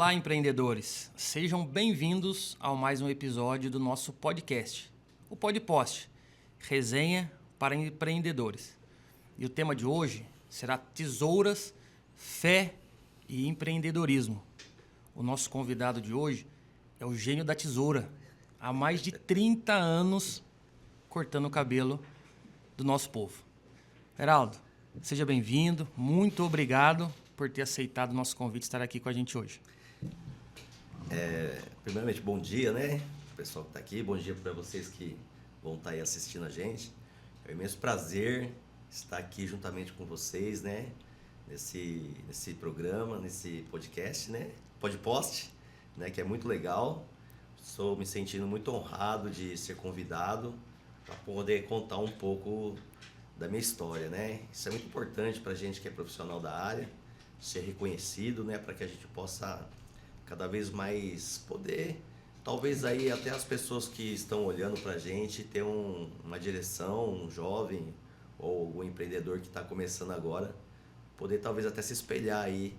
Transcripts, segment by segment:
Olá, empreendedores! Sejam bem-vindos a mais um episódio do nosso podcast, o Podpost, resenha para empreendedores. E o tema de hoje será tesouras, fé e empreendedorismo. O nosso convidado de hoje é o gênio da tesoura, há mais de 30 anos cortando o cabelo do nosso povo. Heraldo, seja bem-vindo, muito obrigado por ter aceitado o nosso convite e estar aqui com a gente hoje. Primeiramente, bom dia, né? O pessoal que está aqui, bom dia para vocês que vão estar aí assistindo a gente. É um imenso prazer estar aqui juntamente com vocês, né? Nesse programa, nesse podcast, né? Podpost, né? Que é muito legal. Estou me sentindo muito honrado de ser convidado para poder contar um pouco da minha história, né? Isso é muito importante para a gente que é profissional da área, ser reconhecido, né? Para que a gente possa cada vez mais poder, talvez aí até as pessoas que estão olhando para a gente ter uma direção, um jovem ou um empreendedor que está começando agora, poder talvez até se espelhar aí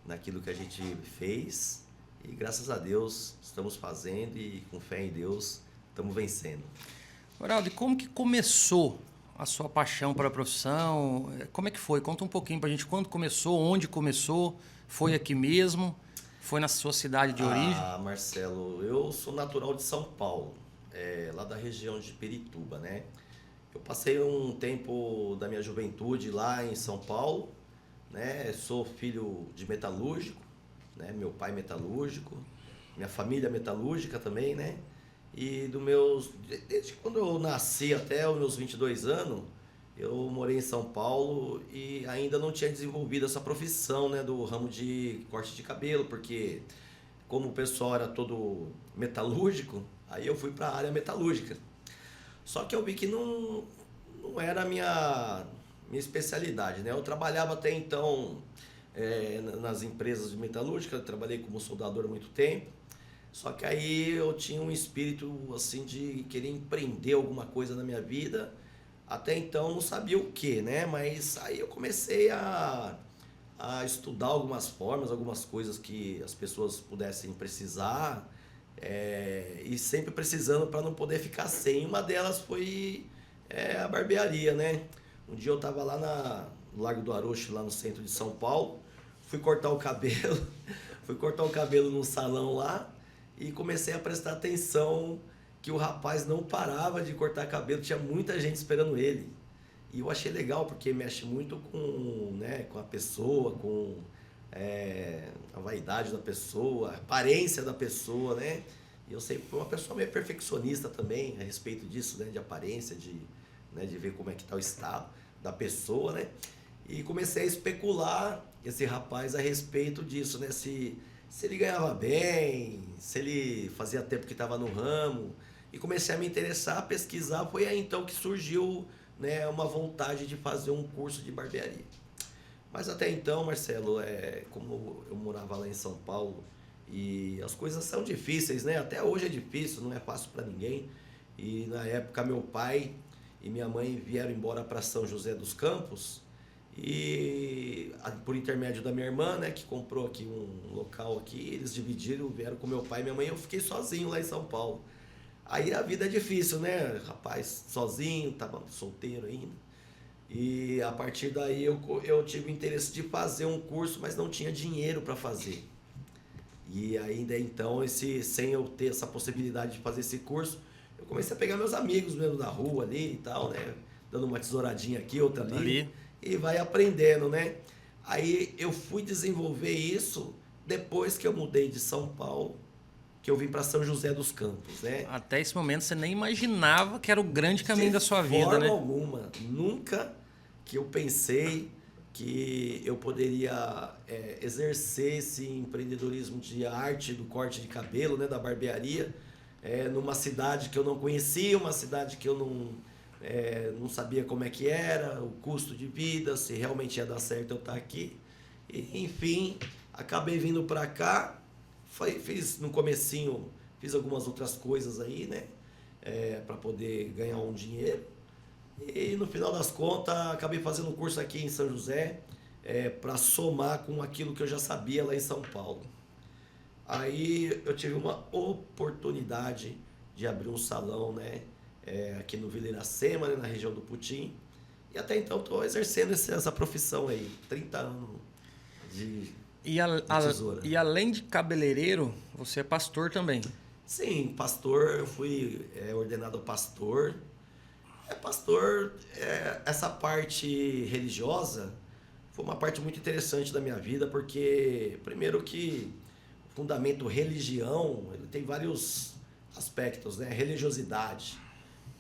naquilo que a gente fez e graças a Deus estamos fazendo e com fé em Deus estamos vencendo. Heraldo, e como que começou a sua paixão para a profissão? Como é que foi? Conta um pouquinho para a gente quando começou, onde começou, foi aqui mesmo? Foi na sua cidade de origem? Marcelo, eu sou natural de São Paulo, lá da região de Pirituba, né? Eu passei um tempo da minha juventude lá em São Paulo, né? Sou filho de metalúrgico, né? Meu pai metalúrgico, minha família metalúrgica também, né? E desde quando eu nasci até os meus 22 anos, eu morei em São Paulo e ainda não tinha desenvolvido essa profissão, né, do ramo de corte de cabelo, porque como o pessoal era todo metalúrgico, aí eu fui para a área metalúrgica. Só que eu vi que não era a minha especialidade, né? Eu trabalhava até então nas empresas de metalúrgica, eu trabalhei como soldador há muito tempo. Só que aí eu tinha um espírito assim de querer empreender alguma coisa na minha vida. Até então não sabia o que, né? Mas aí eu comecei a estudar algumas formas, algumas coisas que as pessoas pudessem precisar e sempre precisando para não poder ficar sem. Uma delas foi a barbearia, né? Um dia eu estava lá no Largo do Arocho, lá no centro de São Paulo, fui cortar o cabelo num salão lá e comecei a prestar atenção que o rapaz não parava de cortar cabelo, tinha muita gente esperando ele. E eu achei legal, porque mexe muito com a pessoa, com a vaidade da pessoa, a aparência da pessoa, né? E eu sempre fui uma pessoa meio perfeccionista também, a respeito disso, né? De aparência, de ver como é que está o estado da pessoa, né? E comecei a especular esse rapaz a respeito disso, né? Se ele ganhava bem, se ele fazia tempo que estava no ramo. E comecei a me interessar, a pesquisar. Foi aí então que surgiu, né, uma vontade de fazer um curso de barbearia. Mas até então, Marcelo, como eu morava lá em São Paulo e as coisas são difíceis, né? Até hoje é difícil, não é fácil para ninguém. E na época meu pai e minha mãe vieram embora para São José dos Campos e por intermédio da minha irmã, né, que comprou aqui um local aqui, eles dividiram, vieram com meu pai e minha mãe, eu fiquei sozinho lá em São Paulo. Aí a vida é difícil, né? Rapaz, sozinho, tava solteiro ainda. E a partir daí eu tive o interesse de fazer um curso, mas não tinha dinheiro para fazer. E ainda então, sem eu ter essa possibilidade de fazer esse curso, eu comecei a pegar meus amigos mesmo da rua ali e tal, né? Dando uma tesouradinha aqui, outra ali. E vai aprendendo, né? Aí eu fui desenvolver isso depois que eu mudei de São Paulo, que eu vim para São José dos Campos, né? Até esse momento você nem imaginava que era o grande caminho da sua vida, né? De forma alguma. Nunca que eu pensei que eu poderia exercer esse empreendedorismo de arte do corte de cabelo, né, da barbearia, numa cidade que eu não conhecia, uma cidade que eu não sabia como é que era, o custo de vida, se realmente ia dar certo eu estar aqui. E, enfim, acabei vindo para cá. Fiz no comecinho, fiz algumas outras coisas aí, né? Para poder ganhar um dinheiro. E no final das contas, acabei fazendo um curso aqui em São José para somar com aquilo que eu já sabia lá em São Paulo. Aí eu tive uma oportunidade de abrir um salão, né? Aqui no Vila Iracema, né? Na região do Putim. E até então estou exercendo essa profissão aí, 30 anos de tesoura. E além de cabeleireiro, você é pastor também. Sim, pastor, eu fui ordenado pastor. Pastor, essa parte religiosa foi uma parte muito interessante da minha vida, porque primeiro que o fundamento religião, ele tem vários aspectos, né? Religiosidade.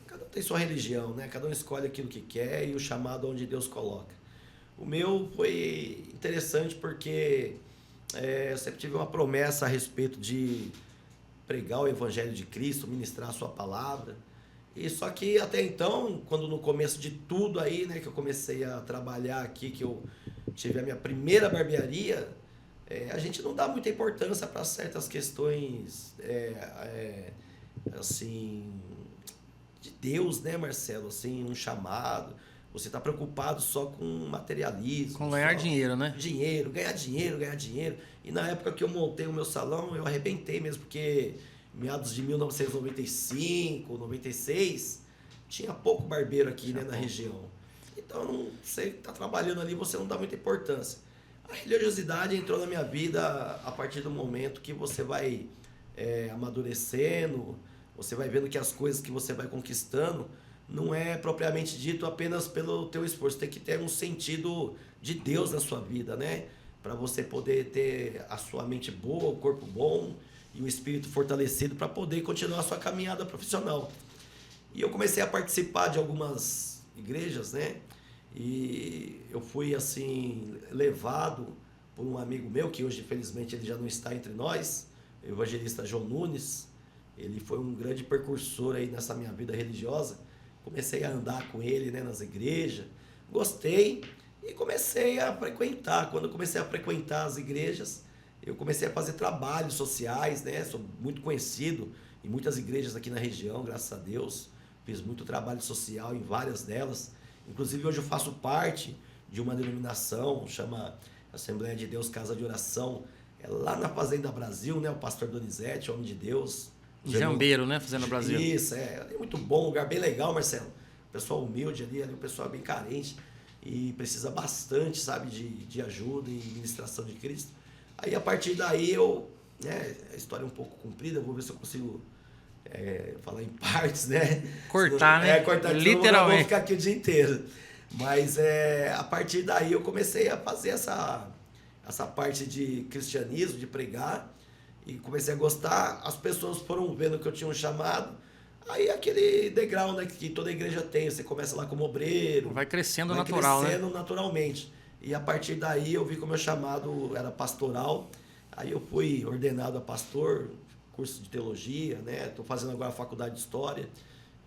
Cada um tem sua religião, né? Cada um escolhe aquilo que quer e o chamado onde Deus coloca. O meu foi interessante porque eu sempre tive uma promessa a respeito de pregar o Evangelho de Cristo, ministrar a sua palavra. E só que até então, quando no começo de tudo aí, né, que eu comecei a trabalhar aqui, que eu tive a minha primeira barbearia, a gente não dá muita importância para certas questões, assim, de Deus, né, Marcelo? Assim, um chamado. Você está preocupado só com materialismo. Com ganhar dinheiro, né? Ganhar dinheiro. E na época que eu montei o meu salão, eu arrebentei mesmo, porque meados de 1995, 96, tinha pouco barbeiro aqui, né, na região. Então, você está trabalhando ali, você não dá muita importância. A religiosidade entrou na minha vida a partir do momento que você vai amadurecendo, você vai vendo que as coisas que você vai conquistando não é propriamente dito apenas pelo teu esforço. Tem que ter um sentido de Deus na sua vida, né? Para você poder ter a sua mente boa, o corpo bom e o espírito fortalecido para poder continuar a sua caminhada profissional. E eu comecei a participar de algumas igrejas, né? E eu fui, assim, levado por um amigo meu, que hoje, infelizmente, ele já não está entre nós, o evangelista João Nunes. Ele foi um grande precursor aí nessa minha vida religiosa. Comecei a andar com ele, né, nas igrejas, gostei e comecei a frequentar. Quando eu comecei a frequentar as igrejas, eu comecei a fazer trabalhos sociais, né? Sou muito conhecido em muitas igrejas aqui na região, graças a Deus. Fiz muito trabalho social em várias delas. Inclusive hoje eu faço parte de uma denominação, chama Assembleia de Deus Casa de Oração. É lá na Fazenda Brasil, né? O pastor Donizete, homem de Deus. Jambeiro, né? Fazenda Brasil. Isso, é muito bom, um lugar bem legal, Marcelo. Pessoal humilde ali, o pessoal bem carente e precisa bastante, sabe, de ajuda e ministração de Cristo. Aí a partir daí a história é um pouco comprida, vou ver se eu consigo falar em partes, né? Cortar, né? Cortar, literalmente. Vou ficar aqui o dia inteiro. Mas a partir daí eu comecei a fazer essa parte de cristianismo, de pregar. E comecei a gostar, as pessoas foram vendo que eu tinha um chamado, aí aquele degrau, né, que toda igreja tem, você começa lá como obreiro. Vai crescendo natural, né? Vai crescendo naturalmente. E a partir daí eu vi que o meu chamado era pastoral, aí eu fui ordenado a pastor, curso de teologia, né, estou fazendo agora a faculdade de história,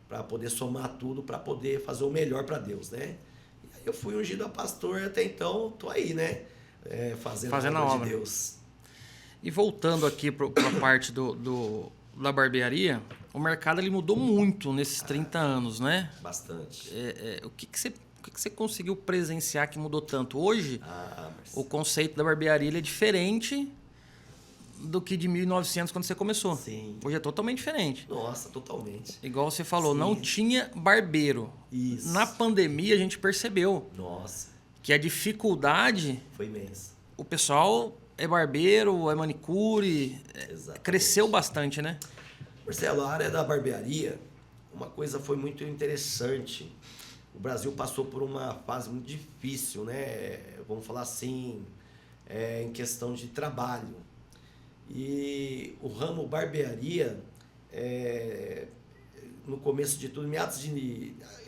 para poder somar tudo, para poder fazer o melhor para Deus, né. E aí eu fui ungido a pastor e até então estou aí, né, fazendo a obra de Deus. E voltando aqui para a parte da barbearia, o mercado ele mudou muito nesses 30 anos, né? Bastante. O que você conseguiu presenciar que mudou tanto? Hoje, o conceito da barbearia ele é diferente do que de 1900 quando você começou. Sim. Hoje é totalmente diferente. Nossa, totalmente. Igual você falou, Sim. Não tinha barbeiro. Isso. Na pandemia a gente percebeu. Nossa. Que a dificuldade... Foi imensa. O pessoal... É barbeiro, é manicure, cresceu bastante, né? Marcelo, a área da barbearia, uma coisa foi muito interessante. O Brasil passou por uma fase muito difícil, né? Vamos falar assim, em questão de trabalho. E o ramo barbearia, no começo de tudo,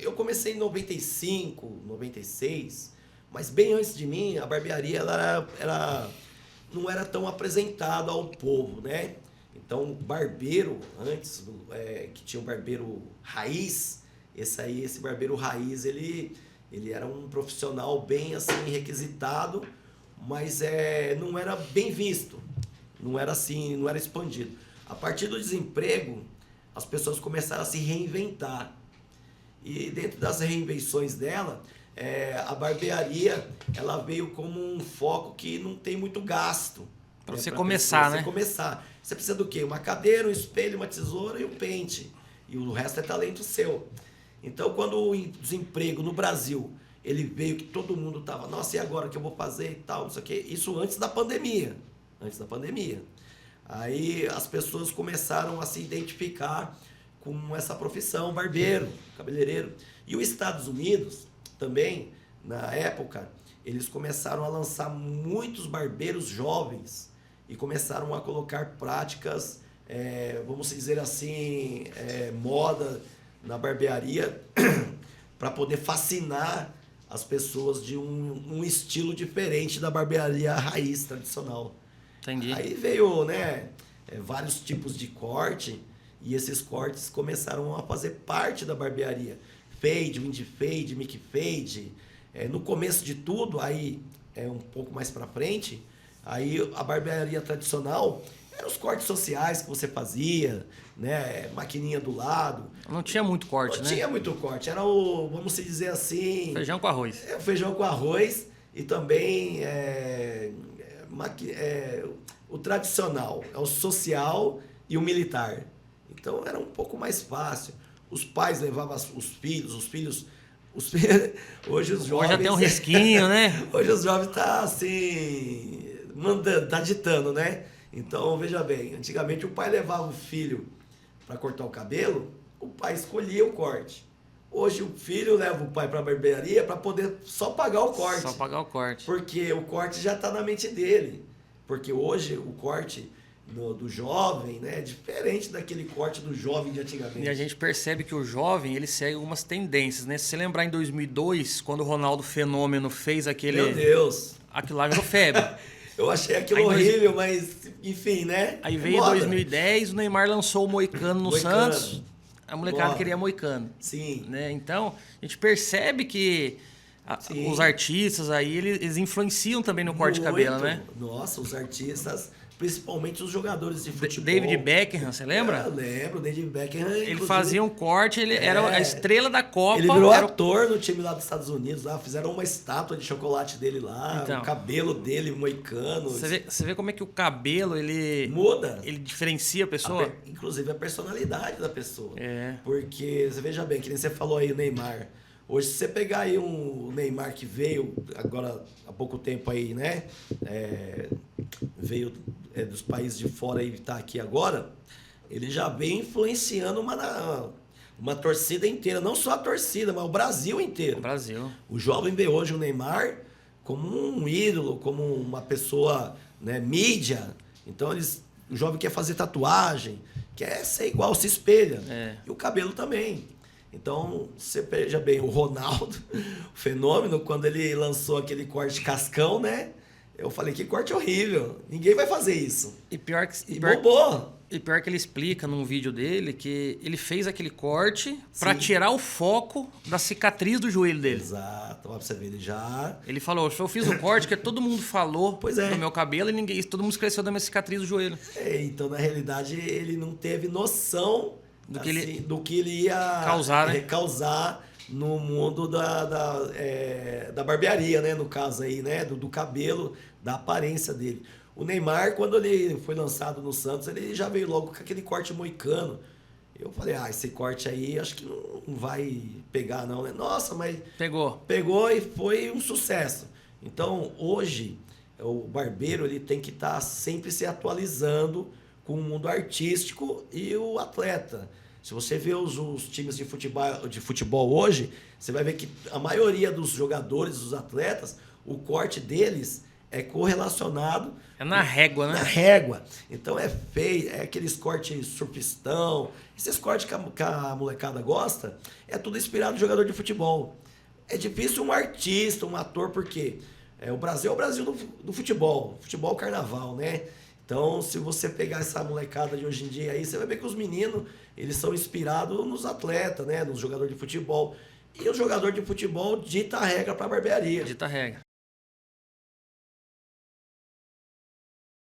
eu comecei em 95, 96, mas bem antes de mim, a barbearia ela não era tão apresentado ao povo, né? Então, o barbeiro, antes, que tinha um barbeiro raiz, esse barbeiro raiz, ele era um profissional bem, assim, requisitado, mas não era bem visto, não era assim, não era expandido. A partir do desemprego, as pessoas começaram a se reinventar. E dentro das reinvenções dela, a barbearia ela veio como um foco que não tem muito gasto. Para você começar, né? Você começar. Você precisa do quê? Uma cadeira, um espelho, uma tesoura e um pente. E o resto é talento seu. Então, quando o desemprego no Brasil, ele veio que todo mundo tava, nossa, e agora o que eu vou fazer e tal, não sei o quê. Isso antes da pandemia. Antes da pandemia. Aí as pessoas começaram a se identificar com essa profissão, barbeiro, cabeleireiro. E os Estados Unidos também, na época, eles começaram a lançar muitos barbeiros jovens e começaram a colocar práticas, vamos dizer assim, moda na barbearia para poder fascinar as pessoas de um estilo diferente da barbearia raiz tradicional. Entendi. Aí veio, né, vários tipos de corte e esses cortes começaram a fazer parte da barbearia. Fade, wind fade, mic fade. No começo de tudo, aí um pouco mais para frente, aí a barbearia tradicional eram os cortes sociais que você fazia, né, maquininha do lado. Não tinha muito corte, né? Não tinha muito corte, era o, vamos dizer assim... Feijão com arroz. O feijão com arroz e também o tradicional, é o social e o militar. Então era um pouco mais fácil. Os pais levavam os filhos, hoje os jovens... Hoje já tem um risquinho, né? Hoje os jovens tá assim, mandando, tá ditando, né? Então, veja bem, antigamente o pai levava o filho para cortar o cabelo, o pai escolhia o corte. Hoje o filho leva o pai para a barbearia para poder só pagar o corte. Só pagar o corte. Porque o corte já está na mente dele. Porque hoje o corte do jovem, né, é diferente daquele corte do jovem de antigamente. E a gente percebe que o jovem, ele segue algumas tendências, né? Se você lembrar em 2002, quando o Ronaldo Fenômeno fez aquele... Meu Deus! Aquilo lá virou febre. Eu achei aquilo horrível, mas enfim, né? Aí veio 2010, o Neymar lançou o Moicano no Santos. A molecada queria Moicano. Sim. Né? Então, a gente percebe que os artistas aí, eles influenciam também no corte de cabelo, né? Nossa, os artistas, principalmente os jogadores de futebol. David Beckham, você lembra? Eu lembro, o David Beckham. Ele fazia um corte, ele era a estrela da Copa. Ele virou ator no time lá dos Estados Unidos, lá, fizeram uma estátua de chocolate dele lá, então, o cabelo dele, moicano. Você vê como é que o cabelo, ele... Muda. Ele diferencia a pessoa? Inclusive a personalidade da pessoa. É. Porque, você veja bem, que nem você falou aí, o Neymar. Hoje, se você pegar aí um Neymar que veio agora há pouco tempo aí, né? Veio dos países de fora e está aqui agora, ele já vem influenciando uma torcida inteira. Não só a torcida, mas o Brasil inteiro. O Brasil. O jovem vê hoje o Neymar como um ídolo, como uma pessoa, né, mídia. Então, o jovem quer fazer tatuagem, quer ser igual, se espelha. E o cabelo também. Então, você veja bem, o Ronaldo, o Fenômeno, quando ele lançou aquele corte cascão, né? Eu falei, que corte horrível. Ninguém vai fazer isso. E pior que ele explica num vídeo dele que ele fez aquele corte para tirar o foco da cicatriz do joelho dele. Exato. Ó, pra você ver, ele já... Ele falou, eu fiz o corte que todo mundo falou do meu cabelo e todo mundo esqueceu da minha cicatriz do joelho. Então, na realidade, ele não teve noção do que ele ia causar, né? Causar no mundo da barbearia, né? No caso aí, né? Do cabelo, da aparência dele. O Neymar, quando ele foi lançado no Santos, ele já veio logo com aquele corte moicano. Eu falei, esse corte aí acho que não vai pegar não, né? Nossa, mas... Pegou e foi um sucesso. Então, hoje, o barbeiro ele tem que estar sempre se atualizando com o mundo artístico e o atleta. Se você vê os times de futebol hoje, você vai ver que a maioria dos jogadores, dos atletas, o corte deles é correlacionado... É na régua, né? Na régua. Então é feio, é aqueles cortes surfistão. Esses cortes que a molecada gosta, é tudo inspirado no jogador de futebol. É difícil um artista, um ator, porque o Brasil é o Brasil do futebol. Futebol carnaval, né? Então, se você pegar essa molecada de hoje em dia aí, você vai ver que os meninos, eles são inspirados nos atletas, né? Nos jogadores de futebol. E o jogador de futebol dita a regra para a barbearia. Dita a regra.